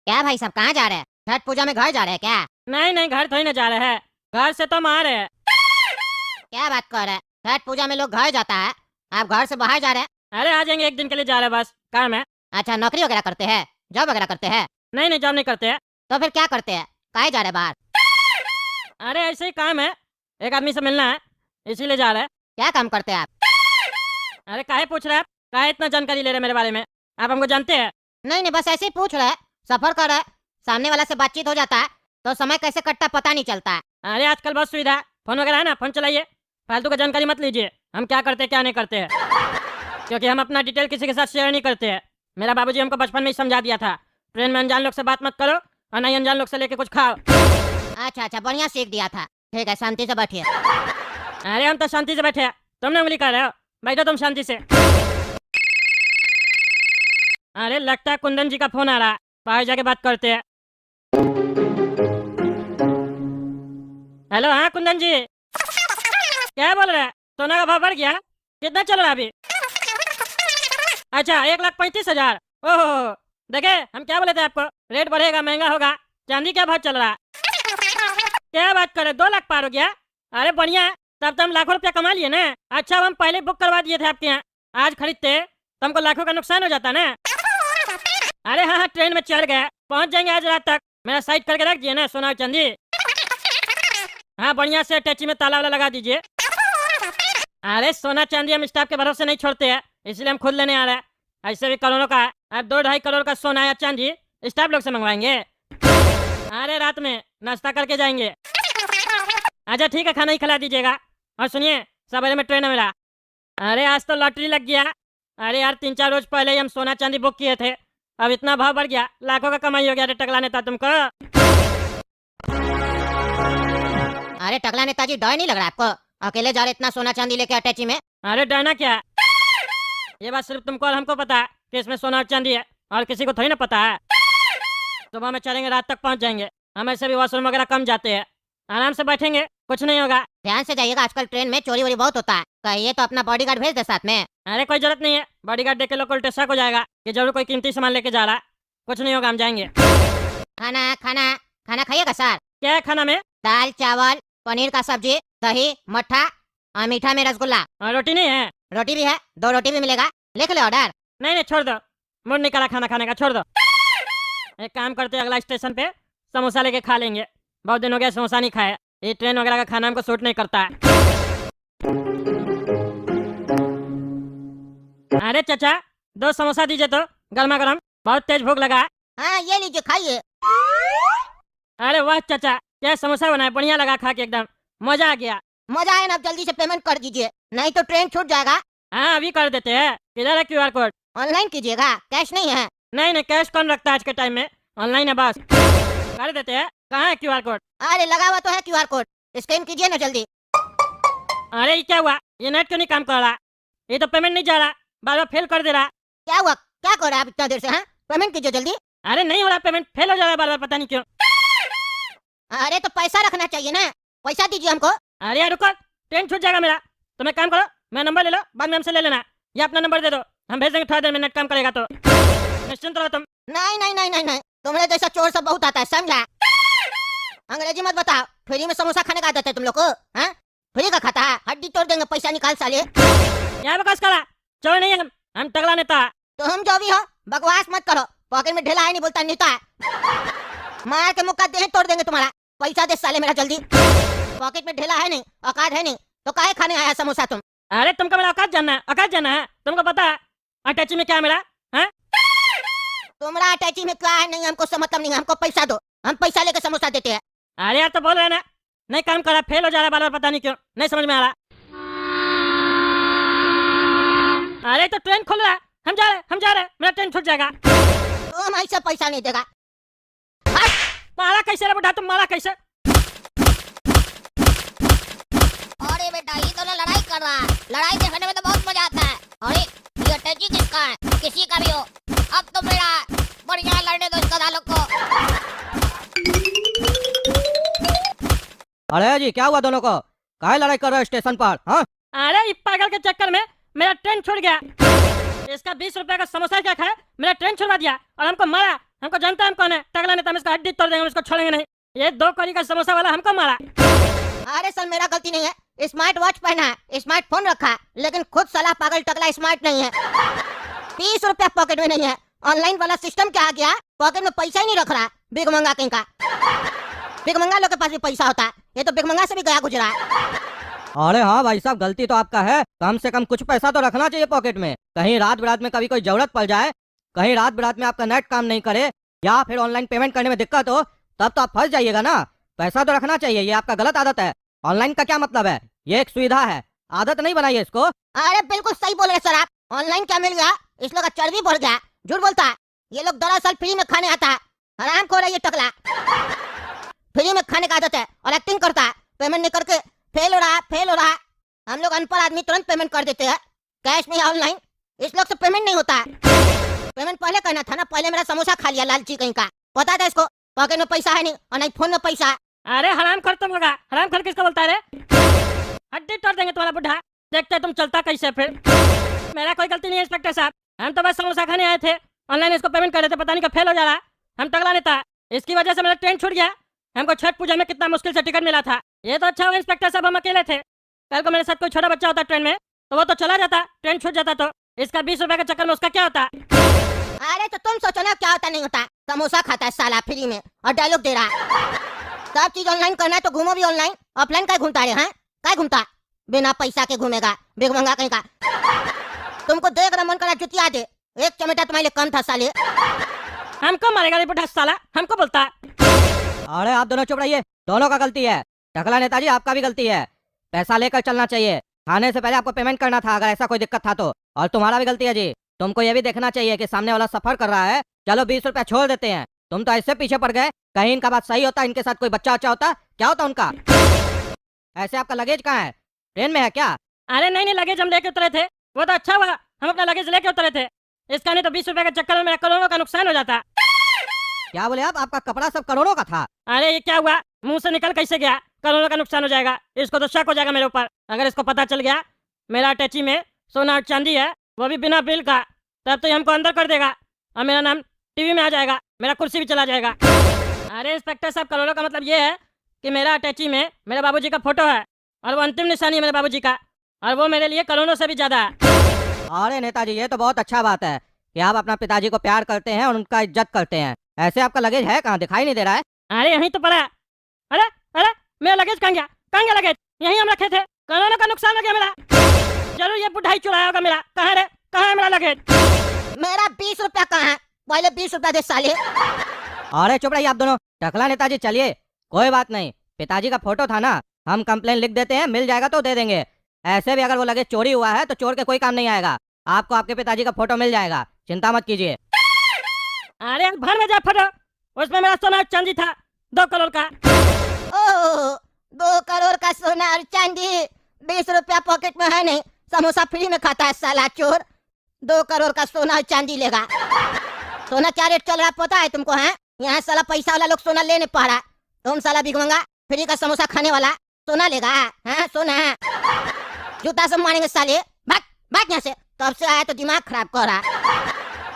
क्या भाई सब कहाँ जा रहे हैं? छठ पूजा में घर जा रहे हैं क्या? नहीं नहीं, घर थोड़ी ना जा रहे हैं, घर से तो हम आ रहे हैं। क्या बात कर रहे हैं? छठ पूजा में लोग घर जाता है, आप घर से बाहर जा रहे हैं? अरे आ जाएंगे, एक दिन के लिए जा रहे हैं, बस काम है। अच्छा, नौकरी वगैरह करते हैं? जॉब वगैरह करते हैं? नहीं नहीं, जॉब नहीं करते हैं। तो फिर क्या करते हैं? काहे जा रहे हैं बाहर? अरे ऐसे ही काम है, एक आदमी से मिलना है, इसीलिए जा रहे हैं। क्या काम करते हैं आप? अरे काहे पूछ रहे हैं आप? काहे इतना जानकारी ले रहे हैं मेरे बारे में? आप हमको जानते हैं? नहीं नहीं, बस ऐसे ही पूछ रहे हैं। सफर कर रहे हैं, सामने वाला से बातचीत हो जाता है तो समय कैसे कटता पता नहीं चलता है। अरे आजकल बहुत सुविधा है, फोन वगैरह है ना, फोन चलाइए, फालतू का जानकारी मत लीजिए हम क्या करते हैं क्या नहीं करते हैं, क्योंकि हम अपना डिटेल किसी के साथ शेयर नहीं करते हैं। मेरा बाबूजी हमको बचपन में ही समझा दिया था, ट्रेन में अनजान लोग से बात मत करो और नहीं अनजान लोग से लेके कुछ खाओ। अच्छा अच्छा, बढ़िया सीख दिया था। ठीक है, शांति से बैठिए। अरे हम तो शांति से बैठे हैं, तुमने उंगली कर रहे हो, बैठो तुम शांति से। अरे लगता है कुंदन जी का फोन आ रहा है, बाहर जाके बात करते हैं। हेलो, हाँ कुंदन जी, क्या बोल रहे हैं? सोना का भाव बढ़ गया? कितना चल रहा है अभी? अच्छा, 1,35,000। ओहो, देखे हम क्या बोले थे आपको, रेट बढ़ेगा, महंगा होगा। चांदी क्या भाव चल रहा है? क्या बात करे, 2 लाख पार हो गया? अरे बढ़िया है, तब तो हम लाखों रुपया कमा लिए ना। अच्छा, अब हम पहले बुक करवा दिए थे आपके यहाँ, आज खरीदते तो हमको लाखों का नुकसान हो जाता ना। अरे हाँ हाँ, ट्रेन में चढ़ गए, पहुंच जाएंगे आज रात तक। मेरा साइड करके रख दिए ना सोना और चांदी। हाँ, बढ़िया से अटैची में ताला वाला लगा दीजिए। अरे सोना चांदी हम स्टाफ के भरोसे नहीं छोड़ते हैं, इसलिए हम खुद लेने आ रहे हैं। ऐसे भी करोड़ों का है, अब 2-2.5 करोड़ का सोना या चांदी स्टाफ लोग से मंगवाएंगे। अरे रात में नाश्ता करके जाएंगे। अच्छा ठीक है, खाना ही खिला दीजिएगा। और सुनिए, सवेरे में ट्रेन है मेरा। अरे आज तो लॉटरी लग गया। अरे यार, 3-4 रोज पहले ही हम सोना चांदी बुक किए थे, अब इतना भाव बढ़ गया, लाखों का कमाई हो गया। अरे टकला नेता तुमको। अरे टकला नेताजी, डर नहीं लग रहा आपको? अकेले जा रहे इतना सोना चांदी लेके अटैची में? अरे डरना क्या, ये बात सिर्फ तुमको और हमको पता है कि इसमें सोना और चांदी है, और किसी को थोड़ी ना पता है। सुबह में चलेंगे, रात तक पहुंच जाएंगे। हम ऐसे भी वॉशरूम वगैरह कम जाते हैं, आराम से बैठेंगे, कुछ नहीं होगा। ध्यान से जाइएगा, आजकल ट्रेन में चोरी वोरी बहुत होता है। कहिए तो अपना बॉडीगार्ड भेज दे साथ में। अरे कोई जरूरत नहीं है, बॉडीगार्ड देख के लोग को उल्टे शक हो जाएगा कि जरूर कोई कीमती सामान लेके जा रहा है। कुछ नहीं होगा, हम जाएंगे। खाना खाना खाना खाइएगा सर? क्या है खाना में? दाल चावल, पनीर का सब्जी, दही, मट्ठा और मीठा में रसगुल्ला। रोटी नहीं है? रोटी भी है, 2 रोटी भी मिलेगा। लिख ले ऑर्डर। नहीं नहीं, छोड़ दो, मूड नहीं करा खाना खाने का, छोड़ दो। एक काम करते, अगला स्टेशन पे समोसा लेके खा लेंगे, बहुत दिन हो गया समोसा नहीं खाया। ये ट्रेन वगैरह का खाना हमको सूट नहीं करता है। अरे चाचा, 2 समोसा दीजिए तो, गर्मा गर्म, बहुत तेज भूख लगा है। हाँ ये लीजिए, खाइए। अरे वाह चाचा, क्या समोसा बनाया, बढ़िया लगा खा के, एकदम मजा आ गया। मजा आए ना, अब जल्दी से पेमेंट कर दीजिए, नहीं तो ट्रेन छूट जाएगा। हाँ अभी कर देते हैं, किधर है QR कोड? ऑनलाइन कीजिएगा, कैश नहीं है। नहीं नहीं, कैश कौन रखता है आज के टाइम में, ऑनलाइन है बस। कर देते हैं, कहाँ है QR कोड? अरे लगा हुआ तो है QR कोड, स्कैन कीजिए ना जल्दी। अरे ये क्या हुआ, ये नेट क्यों नहीं काम कर रहा? ये तो पेमेंट नहीं जा रहा, बार बार फेल कर दे रहा। क्या हुआ, क्या कर रहे हैं आप इतना देर से? हाँ, पेमेंट कीजिए जल्दी। अरे नहीं हो रहा, पेमेंट फेल हो जा रहा है बार बार, पता नहीं क्यों। अरे तो पैसा रखना चाहिए ना, पैसा दीजिए हमको। अरे यार रुको, ट्रेन छूट जाएगा मेरा। तुम एक काम करो, मेरा नंबर ले लो, बाद में हमसे ले लेना, या अपना नंबर दे दो, हम भेज देंगे, थोड़ा देर में नेट काम करेगा तो। निश्चिंत रहो तुम। नहीं नहीं नहीं नहीं नहीं, तुम्हारे जैसा चोर सब बहुत आता है, समझा? अंग्रेजी मत बताओ, फ्री में समोसा खाने का आदत है तुम लोग को? हाँ, फ्री का खाता है, हड्डी तोड़ देंगे, पैसा निकाल साले। यहाँ बकवास करा, चोर नहीं है हम तगड़ा नेता है। तो हम जो भी हो, बकवास मत करो, पॉकेट में ढेला है नहीं बोलता नेता है। मार के मुक्का देह तोड़ देंगे तुम्हारा। पैसा दे साले मेरा जल्दी, पॉकेट में ढेला है नहीं, औकात है नहीं, तो काहे खाने आया समोसा तुम? अरे तुमको मेरा औकात जानना है, औकात जानना है, तुमको पता है अटैची में क्या है मेरा? हाँ, तुम्हारा अटैची में क्या है नहीं हमको से मतलब नहीं है, हमको पैसा दो, हम पैसा लेके समोसा देते हैं। अरे यार तो बोल रहे ना, नहीं काम कर रहा, फेल हो जा रहा बार बार, पता नहीं क्यों, नहीं समझ में आ रहा। अरे तो ट्रेन खुल रहा है, हम जा रहे हैं, मेरा ट्रेन छूट जाएगा। तुम ऐसा पैसा नहीं देगा। मारा कैसे रे बेटा, तुम मारा कैसे? अरे बेटा, ये तो ना लड़ाई कर रहा है, लड़ाई देखने में तो बहुत मजा आता है। अरे ये अटैची किसका है? किसी का भी हो, अब तो मेरा बढ़िया लड़ने दो इसका दालों को। अरे जी, क्या हुआ दोनों को, काहे लड़ाई कर रहे हो स्टेशन पर? हाँ, अरे इस पागल के चक्कर में मेरा ट्रेन छूट गया। इसका 20 रुपए का समोसा क्या खाया, मेरा ट्रेन छुड़वा दिया और हमको मारा। हमको जानता है हम कौन है, टकला नेता में इसका हड्डी तोड़ देंगे, हम इसको छोड़ेंगे नहीं। ये 2 कौड़ी का समोसा वाला हमको मारा। अरे सर मेरा गलती नहीं है, स्मार्ट वॉच पहना है, स्मार्टफोन रखा है, लेकिन खुद साला पागल टकला स्मार्ट नहीं है। 30 रुपया पॉकेट में नहीं है। ऑनलाइन वाला सिस्टम क्या आ गया, पॉकेट में पैसा ही नहीं रख रहा। बिग मंगा कहीं का। बिग मंगा लोग के पास भी पैसा होता है, ये तो बिग मंगा से भी गया गुजरा है। अरे हाँ भाई साहब, गलती तो आपका है। कम से कम कुछ पैसा तो रखना चाहिए पॉकेट में। कहीं रात बिरात में कभी कोई जरूरत पड़ जाए, कहीं रात बिरात में आपका नेट काम नहीं करे या फिर ऑनलाइन पेमेंट करने में दिक्कत हो, तब तो आप फंस जाइएगा ना। पैसा तो रखना चाहिए, ये आपका गलत आदत है। ऑनलाइन का क्या मतलब है, ये एक सुविधा है, आदत नहीं बनाइए इसको। अरे बिल्कुल सही बोल रहे सर आप। ऑनलाइन क्या मिल गया, इस लोग का चर्बी बढ़ गया, झूठ बोलता है। ये लोग दरअसल फ्री में खाने आता है, हराम खो रहा है ये टकला। फ्री में खाने का आदत है और एक्टिंग करता है, पेमेंट नहीं करके फेल हो रहा है, फेल हो रहा है। हम लोग अनपढ़ आदमी तुरंत पेमेंट कर देते हैं, कैश में या ऑनलाइन। इस लोग से पेमेंट नहीं होता है। पेमेंट पहले करना था ना, पहले मेरा समोसा खा लिया लालची कहीं का। पता था इसको पॉकेट में पैसा है नहीं और नहीं फोन में पैसा है। अरे हराम खर तुम होगा, हराम खर किसको बोलता है रे? हड्डी तोड़ देंगे तुम्हारा बुढ़ा, देखते तुम चलता कैसे फिर। मेरा कोई गलती नहीं है इंस्पेक्टर साहब, हम तो बस समोसा खाने आए थे, ऑनलाइन इसको पेमेंट कर रहे थे, पता नहीं कब फेल हो जा रहा। हम टकला नेता, इसकी वजह से मेरा ट्रेन छूट गया। हमको छठ पूजा में कितना मुश्किल से टिकट मिला था। ये तो अच्छा हुआ इंस्पेक्टर साहब हम अकेले थे, कल को मेरे साथ कोई छोटा बच्चा होता ट्रेन में तो वो तो चला जाता, ट्रेन छूट जाता। तो इसका 20 रुपए के चक्कर में उसका क्या होता? अरे तो तुम सोचो ना क्या होता नहीं होता। समोसा खाता है साला फ्री में और डायलॉग दे रहा है। सब चीज ऑनलाइन करना है तो घूमो भी ऑनलाइन, ऑफलाइन क्या घूमता है? क्या घूमता, बिना पैसा के घूमेगा बिग मंगा कहीं का। तुमको देख रहा मन करा जुतिया दे, एक चमेटा तुम्हारे लिए कम था साले। हमको मारेगा रे बुढ़ा साला, हमको बोलता है। अरे आप दोनों चुप रहिए, दोनों का गलती है। टकला नेताजी आपका भी गलती है, पैसा लेकर चलना चाहिए। खाने से पहले आपको पेमेंट करना था अगर ऐसा कोई दिक्कत था तो। और तुम्हारा भी गलती है जी, तुमको ये भी देखना चाहिए कि सामने वाला सफर कर रहा है। चलो 20 रुपया छोड़ देते हैं, तुम तो ऐसे पीछे पड़ गए। कहीं इनका बात सही होता, इनके साथ कोई बच्चा वच्चा होता, क्या होता उनका? ऐसे आपका लगेज कहाँ है, ट्रेन में है क्या? अरे नहीं नहीं, लगेज हम लेके उतरे थे, वो तो अच्छा हुआ हम अपना लगेज लेके उतरे थे। इसका नहीं तो 20 रुपए के चक्कर में मेरा करोड़ों का नुकसान हो जाता। क्या बोले आप, आपका कपड़ा सब करोड़ों का था? अरे ये क्या हुआ, मुंह से निकल कैसे गया? करोड़ों का नुकसान हो जाएगा, इसको तो शक हो जाएगा मेरे ऊपर। अगर इसको पता चल गया मेरा अटैची में सोना और चांदी है, वो भी बिना बिल का, तब तो ये हमको अंदर कर देगा और मेरा नाम टीवी में आ जाएगा, मेरा कुर्सी भी चला जाएगा। अरे इंस्पेक्टर साहब, करोड़ों का मतलब ये है कि मेरा अटैची में मेरे बाबूजी का फोटो है और वो अंतिम निशानी है मेरे बाबूजी का, और वो मेरे लिए करोड़ों से भी ज्यादा है। अरे नेताजी, ये तो बहुत अच्छा बात है कि आप अपना पिताजी को प्यार करते हैं और उनका इज्जत करते हैं। ऐसे आपका लगेज है कहाँ, दिखाई नहीं दे रहा है? अरे यहीं तो पड़ा है। अरे अरे मेरा लगेज कहाँ गया, कहाँ गया लगेज? यहीं हम रखे थे, करोड़ों का नुकसान हो गया मेरा। जरूर ये बुढ़ाई चुराया होगा मेरा। कहाँ रे, कहाँ है मेरा लगेज? मेरा 20 रुपया कहाँ है, पहले 20 रुपया दे साले। अरे चुप रहिए आप दोनों। टकला नेताजी चलिए, कोई बात नहीं, पिताजी का फोटो था ना, हम कंप्लेन लिख देते हैं, मिल जाएगा तो दे देंगे। ऐसे भी अगर वो लगेज चोरी हुआ है तो चोर के कोई काम नहीं आएगा, आपको आपके पिताजी का फोटो मिल जाएगा, चिंता मत कीजिए। अरे भर में जा फोटो, उसमें मेरा सोना और चांदी था 2 करोड़ का। ओह, 2 करोड़ का सोना और चांदी, 20 रुपया पॉकेट में है नहीं, समोसा फ्री में खाता है साला चोर। 2 करोड़ का सोना और चांदी लेगा। सोना क्या रेट चल रहा है पता है तुमको? है यहाँ साला पैसा वाला लोग सोना ले नहीं पा रहा, तुम साला बिग मंगा फ्री का समोसा खाने वाला सोना लेगा? हाँ सोना है, जूता सब मारेंगे साले। भाग भाग यहाँ से, तब से आया तो दिमाग खराब कर रहा।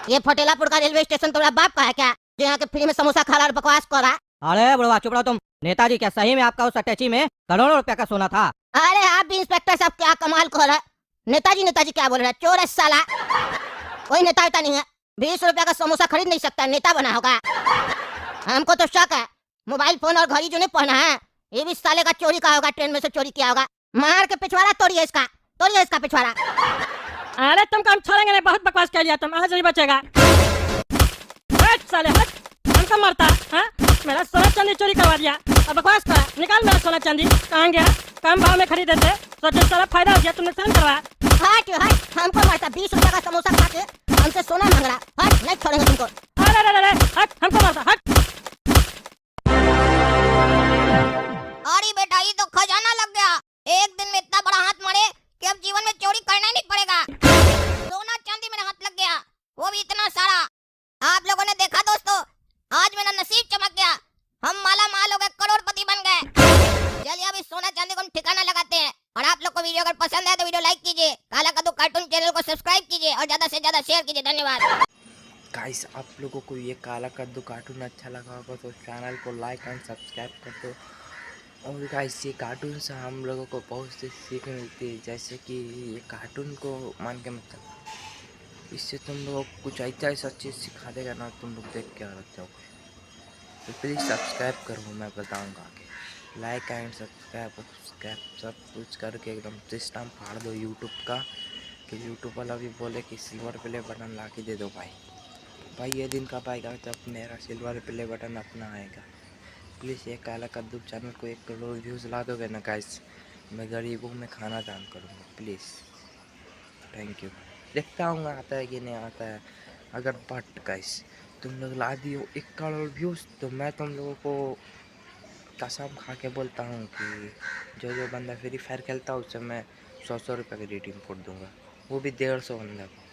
ये फटेलापुर का रेलवे स्टेशन तुम्हारा बाप का है क्या, जो यहाँ के फ्री में समोसा खा रहा और बकवास कर रहा? अरे बुढ़वा चुप रहो तुम। नेताजी, क्या सही में आपका उस अटैची में करोड़ों रुपया का सोना था? अरे आप भी इंस्पेक्टर साहब क्या कमाल कर रहे हैं। नेताजी नेताजी क्या बोल रहे हैं, चोर है साला। कोई नेता वेता नहीं है, 20 रुपया का समोसा खरीद नहीं सकता, नेता बना होगा। हमको तो शक है, मोबाइल फोन और घड़ी जो नहीं पहना है ये भी साले का चोरी का होगा, ट्रेन में से चोरी किया होगा। मार के पिछवाड़ा तोड़िए इसका, तोड़िए इसका पिछवाड़ा। अरे तुमको हम छोड़ेंगे नहीं, बहुत बकवास कर लिया तुम, आज नहीं बचेगा। हट साले हट, हमको मारता है? मेरा सोना चांदी चोरी करवा दिया और बकवास करा। निकाल मेरा सोना चांदी, कहाँ गया? कम भाव में खरीदे थे, सोचे सारा फायदा हो गया, तुम नुकसान करवाया। हट हट, हमको मारता, 20 रुपया का समोसा खा के हमसे सोना मांग रहा। हट, नहीं छोड़ेंगे तुमको। अरे अरे अरे हट, हमको मारता, हट। अरे बेटा, ये तो खजाना लग गया। एक दिन में इतना बड़ा हाथ मारे कि अब जीवन में चोरी करना ही नहीं पड़ेगा। सोना चांदी मेरे हाथ लग गया, वो भी इतना सारा। आप लोगों ने देखा दोस्तों, आज मेरा नसीब चमक गया, हम माला माल हो गए, करोड़पति बन गए। चलिए अभी सोना चांदी को हम ठिकाना लगाते हैं। और आप लोग को वीडियो अगर पसंद है तो वीडियो लाइक कीजिए, काला कद्दू कार्टून चैनल को सब्सक्राइब कीजिए और ज्यादा से ज्यादा शेयर कीजिए। धन्यवाद। गाइस आप लोगों को ये काला कद्दू कार्टून अच्छा लगा होगा तो चैनल को लाइक एंड सब्सक्राइब कर दो। और गाइस ये कार्टून से हम लोगों को बहुत सी सीख मिलती है, जैसे कि ये कार्टून को मान के मतलब इससे तुम लोगों को कुछ ऐसा ऐसा चीज़ सिखा देगा ना, तुम लोग देख के अलग जाओगे। तो प्लीज़ सब्सक्राइब करो, मैं बताऊँगा आगे। लाइक एंड सब्सक्राइब सब कुछ करके एकदम सिस्टम फाड़ दो यूट्यूब का, कि यूट्यूब वाला भी बोले कि सिल्वर प्ले बटन ला के दे दो भाई ये दिन कब आएगा जब मेरा सिल्वर प्ले बटन अपना आएगा। प्लीज़ ये काला कद्दू चैनल को 1 करोड़ व्यूज़ ला दोगे ना गाइस, मैं गरीबों में खाना दान करूँगा प्लीज़। Thank you. देखता हूँ आता है कि नहीं आता है। अगर बट गाइस तुम लोग ला दियो 1 करोड़ व्यूज़ तो मैं तुम लोगों को कसम खा के बोलता हूँ कि जो बंदा फ्री फायर खेलता है उससे मैं 100 रुपये की रिडीम कोड दूंगा, वो भी 150 बंदा को।